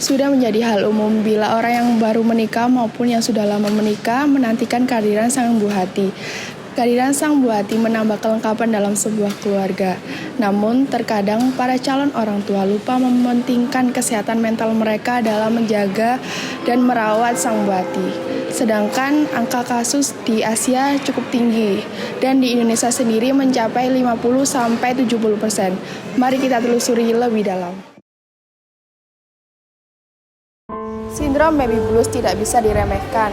Sudah menjadi hal umum bila orang yang baru menikah maupun yang sudah lama menikah menantikan kehadiran sang buah hati. Kehadiran sang buah hati menambah kelengkapan dalam sebuah keluarga. Namun, terkadang para calon orang tua lupa mementingkan kesehatan mental mereka dalam menjaga dan merawat sang buah hati. Sedangkan angka kasus di Asia cukup tinggi dan di Indonesia sendiri mencapai 50-70%. Mari kita telusuri lebih dalam. Sindrom baby blues tidak bisa diremehkan.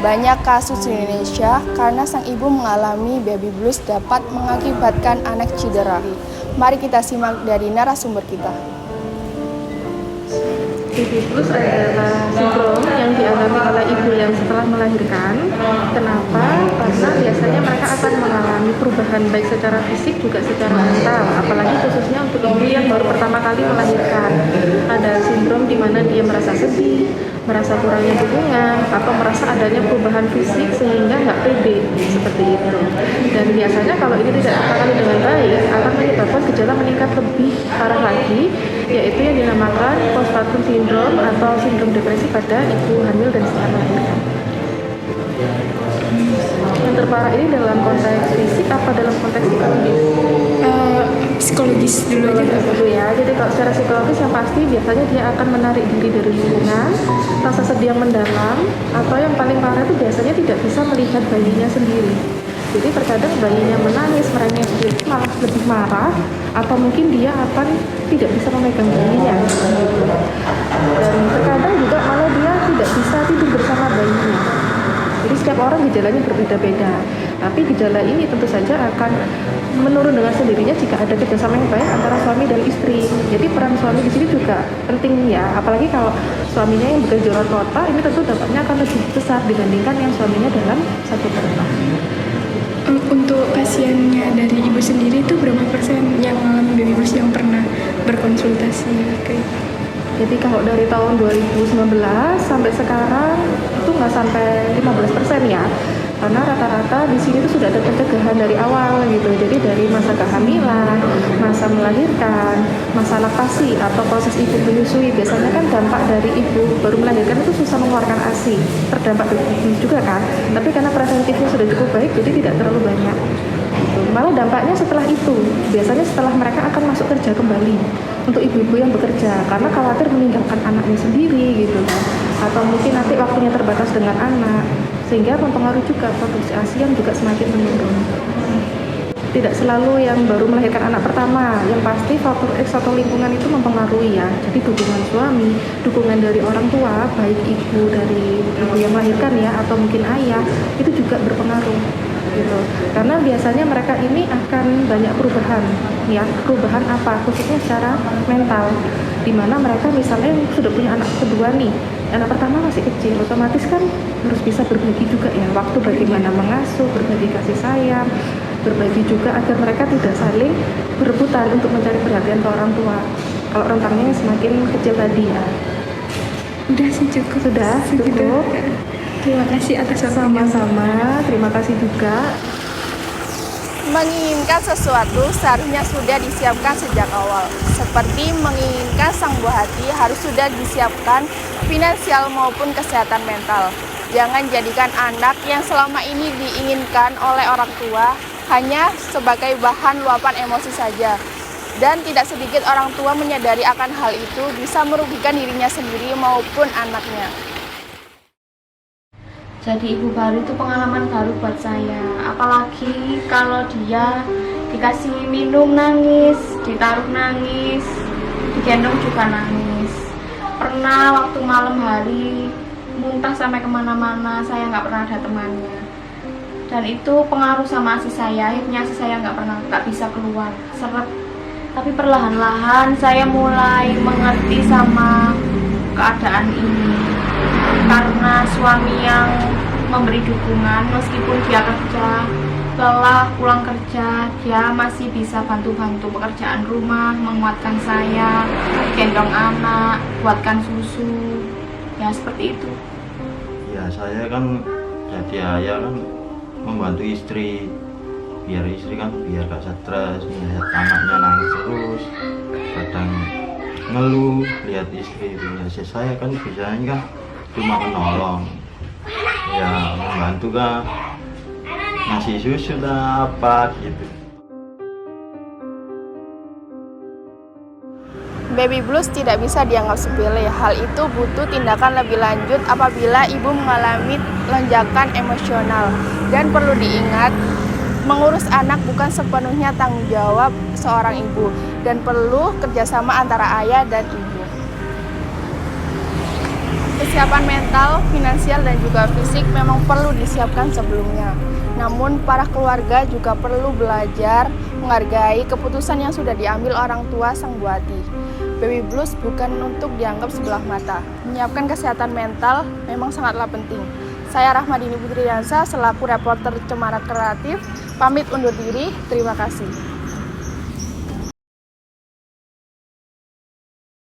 Banyak kasus di Indonesia karena sang ibu mengalami baby blues dapat mengakibatkan anak cedera. Mari kita simak dari narasumber kita. Baby blues adalah sindrom yang dialami oleh ibu yang setelah melahirkan. Kenapa? Karena biasanya mereka akan mengalami perubahan baik secara fisik juga secara mental. Apalagi khususnya untuk ibu yang baru pertama kali melahirkan. Ada sindrom di mana dia merasa sedih, merasa kurangnya dukungan, atau merasa adanya perubahan fisik sehingga nggak pede seperti itu. Dan biasanya kalau ini tidak ditangani dengan baik akan menyebabkan gejala meningkat lebih parah lagi, yaitu yang dinamakan postpartum syndrome atau sindrom depresi pada ibu hamil dan setelah melahirkan. Yang terparah ini dalam konteks fisik apa dalam konteks psikologis? Psikologis dulu aja dulu ya. Jadi kalau secara psikologis yang pasti biasanya dia akan menarik diri dari lingkungan, rasa sedih yang mendalam, atau yang paling parah itu biasanya tidak bisa melihat bayinya sendiri. Jadi terkadang bayinya menangis, merengek, malah lebih marah, atau mungkin dia akan tidak bisa memegang bayinya. Dan terkadang juga malah dia tidak bisa tidur bersama bayinya. Jadi setiap orang gejalanya berbeda-beda. Tapi gejala ini tentu saja akan menurun dengan sendirinya jika ada kerjasama yang baik antara suami dan istri. Jadi peran suami di sini juga penting ya. Apalagi kalau suaminya yang bekerja di luar kota, ini tentu dampaknya akan lebih besar dibandingkan yang suaminya dalam satu kota. Untuk pasiennya dari ibu sendiri itu berapa persen yang mengalami baby blues yang pernah berkonsultasi kayak? Jadi kalau dari tahun 2019 sampai sekarang itu nggak sampai 15% ya, karena rata-rata di sini tuh sudah ada pencegahan dari awal gitu. Jadi dari masa kehamilan, masa melahirkan, masa laktasi atau proses ibu menyusui, biasanya kan dampak dari ibu baru melahirkan itu susah mengeluarkan ASI, terdampak juga kan. Tapi karena preventifnya sudah cukup baik, jadi tidak terlalu banyak. Malah dampaknya setelah itu, biasanya setelah mereka akan masuk kerja kembali untuk ibu-ibu yang bekerja, karena khawatir meninggalkan anaknya sendiri gitu kan, atau mungkin nanti waktunya terbatas dengan anak, sehingga mempengaruhi juga produksi ASI yang juga semakin menurun. Tidak selalu yang baru melahirkan anak pertama, yang pasti faktor X atau lingkungan itu mempengaruhi ya. Jadi dukungan suami, dukungan dari orang tua, baik ibu dari ibu yang melahirkan ya, atau mungkin ayah, itu juga berpengaruh gitu. Karena biasanya mereka ini akan banyak perubahan ya. Perubahan apa? Khususnya secara mental, dimana mereka misalnya sudah punya anak kedua nih, anak pertama masih kecil, otomatis kan harus bisa berbagi juga ya, waktu bagaimana mengasuh, berbagi kasih sayang, berbagi juga agar mereka tidak saling berebutan untuk mencari perhatian ke orang tua kalau rentangnya semakin kecil tadi ya. Udah sih cukup. Sudah cukup. Terima kasih atas waktunya. Sama-sama, terima kasih juga. Menginginkan sesuatu seharusnya sudah disiapkan sejak awal. Seperti menginginkan sang buah hati harus sudah disiapkan finansial maupun kesehatan mental. Jangan jadikan anak yang selama ini diinginkan oleh orang tua hanya sebagai bahan luapan emosi saja. Dan tidak sedikit orang tua menyadari akan hal itu bisa merugikan dirinya sendiri maupun anaknya. Jadi ibu baru itu pengalaman baru buat saya, apalagi kalau dia dikasih minum nangis, ditaruh nangis, digendong juga nangis. Pernah waktu malam hari muntah sampai kemana-mana, saya nggak pernah ada temannya. Dan itu pengaruh sama ASI saya, akhirnya ASI saya nggak bisa keluar, seret. Tapi perlahan-lahan saya mulai mengerti sama keadaan ini. Karena suami yang memberi dukungan, meskipun dia kerja, lelah pulang kerja, dia masih bisa bantu-bantu pekerjaan rumah, menguatkan saya, gendong anak, buatkan susu, ya seperti itu. Ya saya kan jadi ayah kan membantu istri, biar istri kan biar gak stres melihat anaknya nangis terus, kadang ngeluh lihat istri itu. Ya saya kan bisanya kan cuma menolong, ya membantu kan, ngasih susu lah apa gitu. Baby blues tidak bisa dianggap sepele. Hal itu butuh tindakan lebih lanjut apabila ibu mengalami lonjakan emosional. Dan perlu diingat, mengurus anak bukan sepenuhnya tanggung jawab seorang ibu, dan perlu kerjasama antara ayah dan ibu. Kesiapan mental, finansial, dan juga fisik memang perlu disiapkan sebelumnya. Namun, para keluarga juga perlu belajar menghargai keputusan yang sudah diambil orang tua sang buah hati. Baby blues bukan untuk dianggap sebelah mata. Menyiapkan kesehatan mental memang sangatlah penting. Saya Rahmadini Putriyansa selaku reporter Cemara Kreatif, pamit undur diri. Terima kasih.